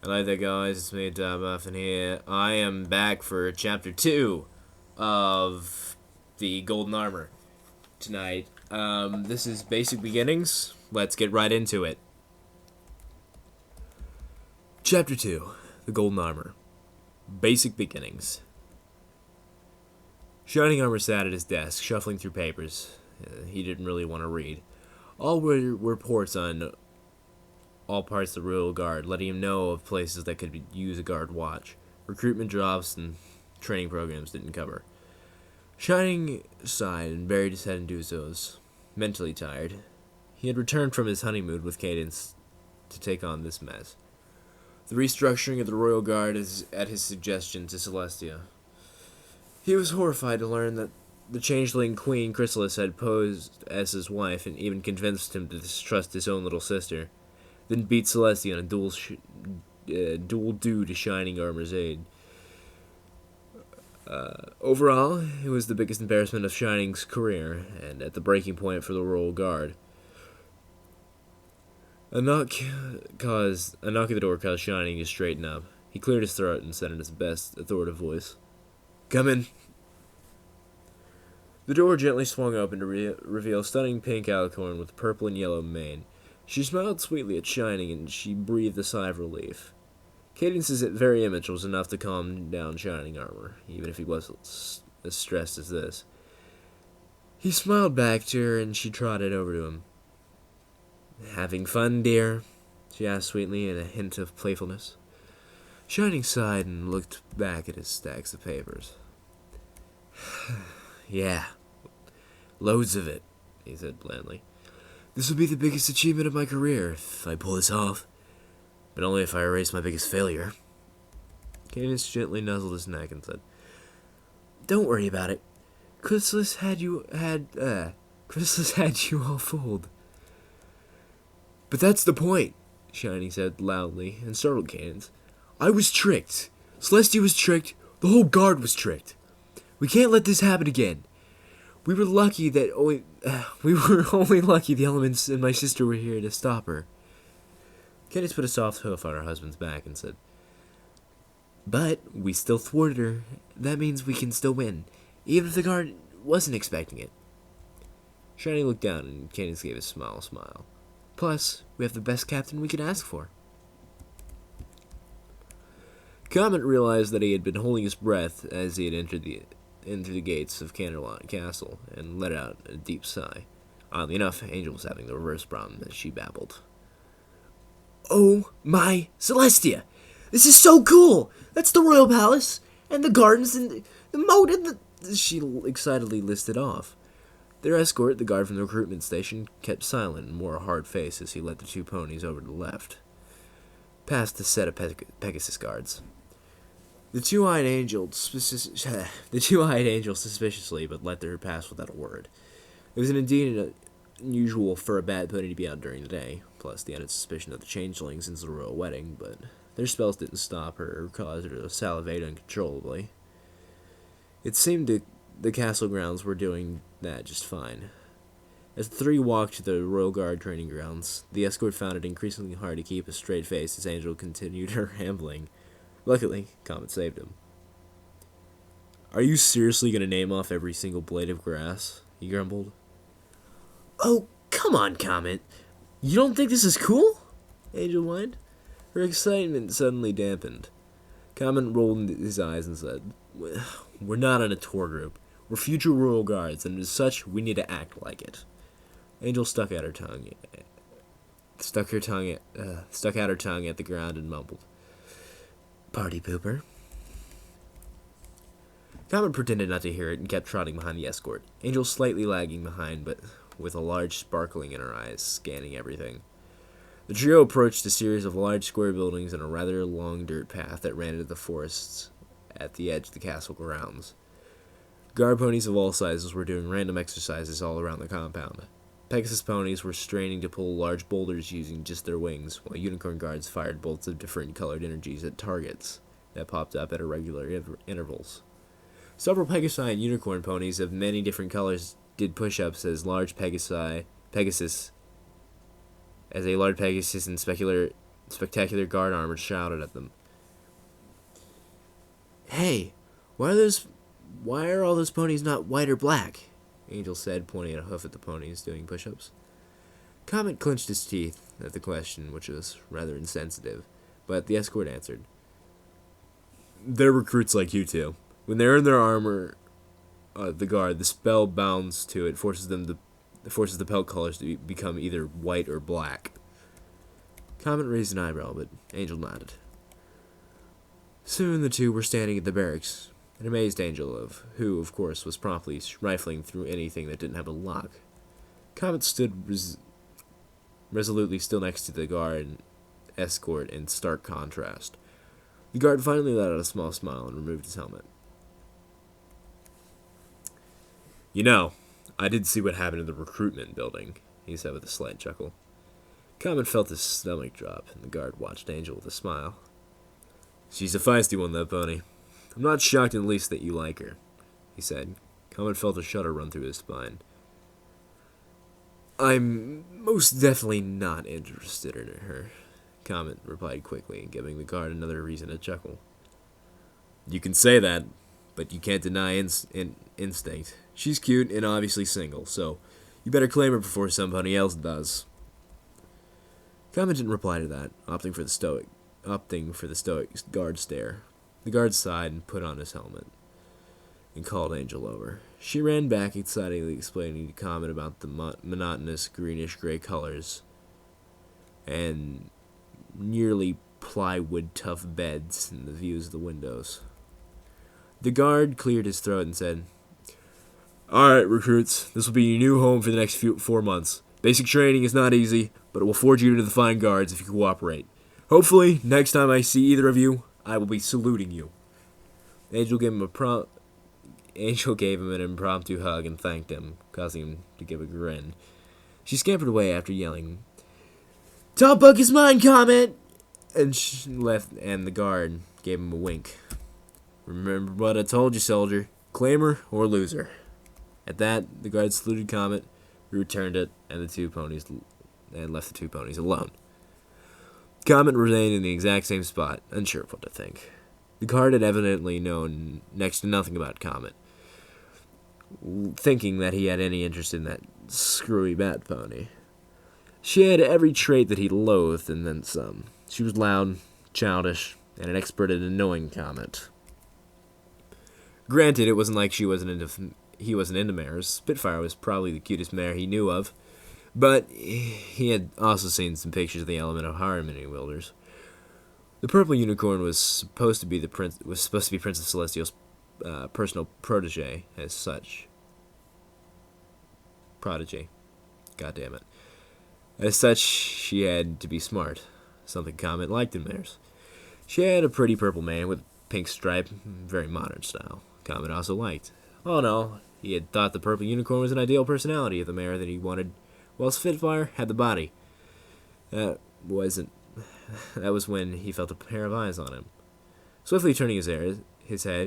Hello there, guys. It's me, Muffin here. I am back for chapter 2 of the Golden Armor tonight. This is Basic Beginnings. Let's get right into it. Chapter 2 The Golden Armor. Basic Beginnings. Shining Armor sat at his desk, shuffling through papers. He didn't really want to read. All were reports on all parts of the Royal Guard, letting him know of places that could use a guard watch. Recruitment drops and training programs didn't cover. Shining sighed and buried his head in Duzo's, mentally tired. He had returned from his honeymoon with Cadence to take on this mess. The restructuring of the Royal Guard is at his suggestion to Celestia. He was horrified to learn that the changeling Queen Chrysalis had posed as his wife and even convinced him to distrust his own little sister. Then beat Celestia on a duel due to Shining Armor's aid. Overall, it was the biggest embarrassment of Shining's career, and at the breaking point for the Royal Guard. A knock at the door caused Shining to straighten up. He cleared his throat and said in his best authoritative voice, "Come in." The door gently swung open to reveal a stunning pink alicorn with purple and yellow mane. She smiled sweetly at Shining, and she breathed a sigh of relief. Cadence's very image was enough to calm down Shining Armor, even if he wasn't as stressed as this. He smiled back to her, and she trotted over to him. "Having fun, dear?" she asked sweetly, and a hint of playfulness. Shining sighed and looked back at his stacks of papers. "Yeah, loads of it," he said blandly. "This will be the biggest achievement of my career if I pull this off. But only if I erase my biggest failure." Cadence gently nuzzled his neck and said, "Don't worry about it. Chrysalis had you all fooled." "But that's the point," Shining said loudly and startled Cadence. "I was tricked. Celestia was tricked. The whole guard was tricked. We can't let this happen again. We were only lucky the elements and my sister were here to stop her." Cadence put a soft hoof on her husband's back and said, "But we still thwarted her. That means we can still win, even if the guard wasn't expecting it." Shining looked down and Cadence gave a smile. "Plus, we have the best captain we could ask for." Comet realized that he had been holding his breath as he had entered the gates of Canterlot Castle and let out a deep sigh. Oddly enough, Angel was having the reverse problem as she babbled. "Oh my Celestia! This is so cool! That's the Royal Palace, and the gardens, and the moat, and the..." She excitedly listed off. Their escort, the guard from the recruitment station, kept silent and wore a hard face as he led the two ponies over to the left, past the set of Pegasus guards. The two-eyed angel suspiciously, but let her pass without a word. It was indeed unusual for a bad pony to be out during the day, plus the added suspicion of the changelings since the royal wedding, but their spells didn't stop her or cause her to salivate uncontrollably. It seemed the castle grounds were doing that just fine. As the three walked to the Royal Guard training grounds, the escort found it increasingly hard to keep a straight face as Angel continued her rambling. Luckily, Comet saved him. "Are you seriously going to name off every single blade of grass?" he grumbled. "Oh, come on, Comet. You don't think this is cool?" Angel whined. Her excitement suddenly dampened. Comet rolled his eyes and said, "We're not on a tour group. We're future Royal Guards, and as such, we need to act like it." Angel stuck out her tongue at the ground and mumbled, "Party pooper." Comet pretended not to hear it and kept trotting behind the escort, Angel slightly lagging behind, but with a large sparkling in her eyes, scanning everything. The trio approached a series of large square buildings and a rather long dirt path that ran into the forests at the edge of the castle grounds. Guard ponies of all sizes were doing random exercises all around the compound. Pegasus ponies were straining to pull large boulders using just their wings, while unicorn guards fired bolts of different colored energies at targets that popped up at irregular intervals. Several Pegasi and unicorn ponies of many different colors did push-ups as a large Pegasus and specular spectacular guard armor shouted at them. Hey, why are all those ponies not white or black? Angel said, pointing a hoof at the ponies doing push-ups. Comet clenched his teeth at the question, which was rather insensitive, but the escort answered. They're recruits like you two. When they earn their armor, the guard, the spell bounds to it forces the pelt colors to become either white or black. Comet raised an eyebrow, but Angel nodded. Soon the two were standing at the barracks, an amazed Angel, who, of course, was promptly rifling through anything that didn't have a lock. Comet stood resolutely still next to the guard and escort in stark contrast. The guard finally let out a small smile and removed his helmet. You know, I did see what happened in the recruitment building, he said with a slight chuckle. Comet felt his stomach drop, and the guard watched Angel with a smile. She's a feisty one, that pony. I'm not shocked in the least that you like her, he said. Comet felt a shudder run through his spine. I'm most definitely not interested in her, Comet replied quickly, giving the guard another reason to chuckle. You can say that, but you can't deny instinct. She's cute and obviously single, so you better claim her before somebody else does. Comet didn't reply to that, opting for the stoic guard stare. The guard sighed and put on his helmet and called Angel over. She ran back, excitedly explaining to Comet about the monotonous greenish-gray colors and nearly plywood tough beds and the views of the windows. The guard cleared his throat and said, All right, recruits, this will be your new home for the next 4 months. Basic training is not easy, but it will forge you into the fine guards if you cooperate. Hopefully, next time I see either of you, I will be saluting you. Angel gave him an impromptu hug and thanked him, causing him to give a grin. She scampered away after yelling, Top Buck is mine, Comet! And she left, and the guard gave him a wink. Remember what I told you, soldier. Claim her or lose her. At that, the guard saluted Comet, returned it, and left the two ponies alone. Comet remained in the exact same spot, unsure of what to think. The guard had evidently known next to nothing about Comet, thinking that he had any interest in that screwy bat pony. She had every trait that he loathed and then some. She was loud, childish, and an expert at annoying Comet. Granted, it wasn't like he wasn't into mares. Spitfire was probably the cutest mare he knew of, but he had also seen some pictures of the element of harmony wielders. The purple unicorn was supposed to be Princess Celestial's personal protege, as such. Prodigy. God damn it. As such, she had to be smart, something Comet liked in mares. She had a pretty purple mane with a pink stripe, very modern style. Comet also liked. Oh no, he had thought the purple unicorn was an ideal personality of the mare that he wanted, while Spitfire had the body. That was when he felt a pair of eyes on him. Swiftly turning his head,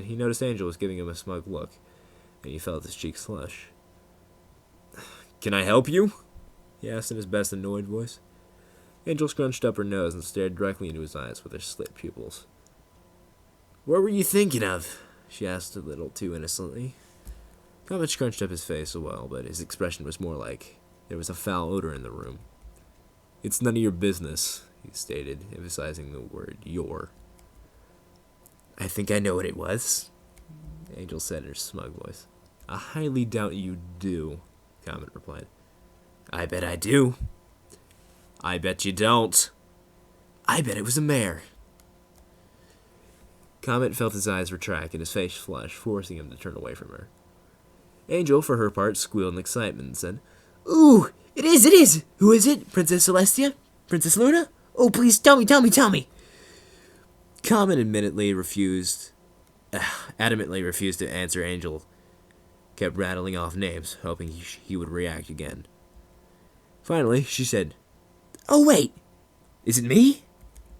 he noticed Angel was giving him a smug look, and he felt his cheeks flush. Can I help you? He asked in his best annoyed voice. Angel scrunched up her nose and stared directly into his eyes with her slit pupils. What were you thinking of? She asked a little too innocently. Comet scrunched up his face a while, but his expression was more like there was a foul odor in the room. It's none of your business, he stated, emphasizing the word your. I think I know what it was, Angel said in her smug voice. I highly doubt you do, Comet replied. I bet I do. I bet you don't. I bet it was a mare. Comet felt his eyes retract and his face flush, forcing him to turn away from her. Angel, for her part, squealed in excitement and said, Ooh, it is! Who is it? Princess Celestia? Princess Luna? Oh, please, tell me! Comet adamantly refused to answer. Angel kept rattling off names, hoping he would react again. Finally, she said, Oh, wait! Is it me?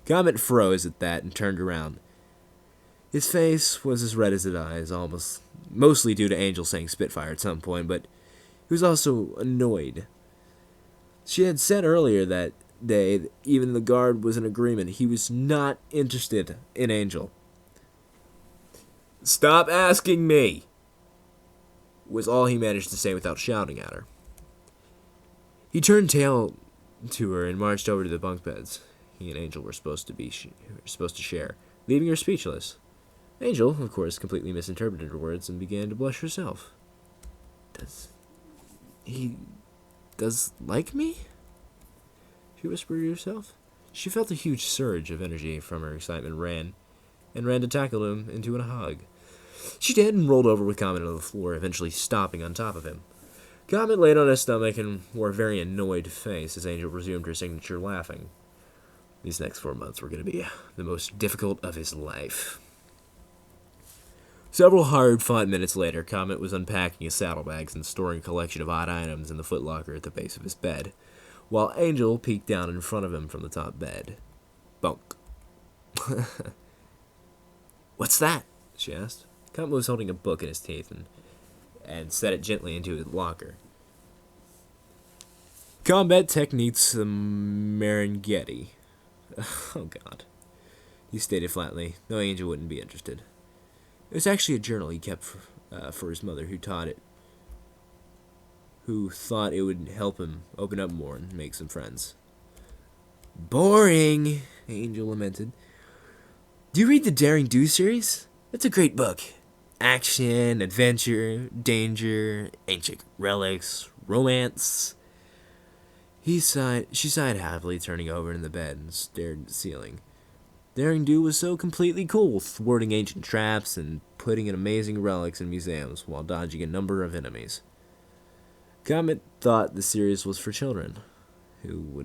Comet froze at that and turned around. His face was as red as his eyes, mostly due to Angel saying Spitfire at some point, but he was also annoyed. She had said earlier that day, even the guard was in agreement. He was not interested in Angel. "Stop asking me," was all he managed to say without shouting at her. He turned tail to her and marched over to the bunk beds he and Angel were supposed to share, leaving her speechless. Angel, of course, completely misinterpreted her words and began to blush herself. He does like me?" she whispered to herself. She felt a huge surge of energy from her excitement and ran to tackle him into a hug. She did and rolled over with Comet on the floor, eventually stopping on top of him. Comet laid on his stomach and wore a very annoyed face as Angel resumed her signature laughing. These next 4 months were going to be the most difficult of his life. Several hard-fought minutes later, Comet was unpacking his saddlebags and storing a collection of odd items in the footlocker at the base of his bed, while Angel peeked down in front of him from the top bed. Bunk. "What's that?" she asked. Comet was holding a book in his teeth and set it gently into his locker. "Combat Techniques the Marengeti." Oh, God. He stated flatly, though Angel wouldn't be interested. It was actually a journal he kept for his mother, who thought it would help him open up more and make some friends. "Boring," Angel lamented. "Do you read the Daring Do series? It's a great book. Action, adventure, danger, ancient relics, romance." She sighed happily, turning over in the bed and stared at the ceiling. Daring Do was so completely cool, thwarting ancient traps and putting in amazing relics in museums while dodging a number of enemies. Comet thought the series was for children, who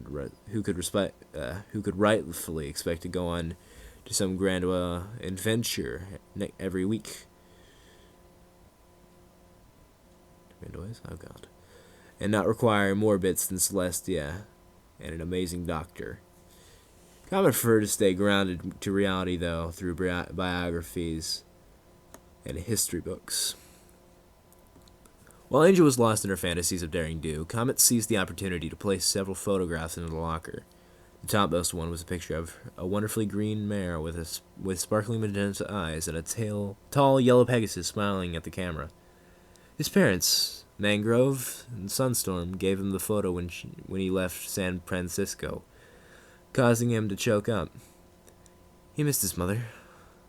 could rightfully expect to go on to some grand adventure every week. Oh, God. And not require more bits than Celestia and an amazing doctor. Comet preferred to stay grounded to reality, though, through biographies and history books. While Angel was lost in her fantasies of Daring Do, Comet seized the opportunity to place several photographs into the locker. The topmost one was a picture of a wonderfully green mare with sparkling magenta eyes and a tall yellow Pegasus smiling at the camera. His parents, Mangrove and Sunstorm, gave him the photo when he left San Francisco, causing him to choke up. He missed his mother,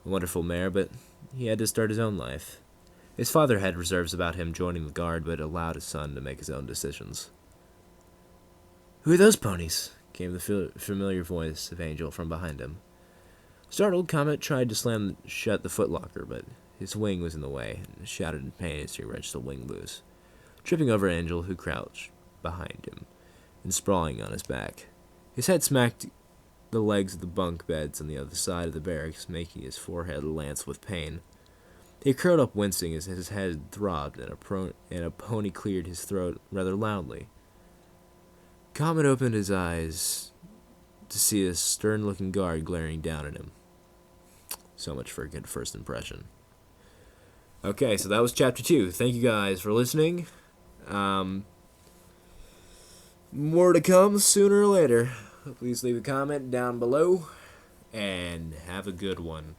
a wonderful mare, but he had to start his own life. His father had reserves about him joining the guard, but allowed his son to make his own decisions. "Who are those ponies?" came the familiar voice of Angel from behind him. Startled, Comet tried to slam shut the footlocker, but his wing was in the way, and shouted in pain as he wrenched the wing loose, tripping over Angel, who crouched behind him and sprawling on his back. His head smacked the legs of the bunk beds on the other side of the barracks, making his forehead lance with pain. He curled up, wincing as his head throbbed, and a pony cleared his throat rather loudly. Comet opened his eyes to see a stern-looking guard glaring down at him. So much for a good first impression. Okay, so that was Chapter 2. Thank you guys for listening. More to come sooner or later. Please leave a comment down below, and have a good one.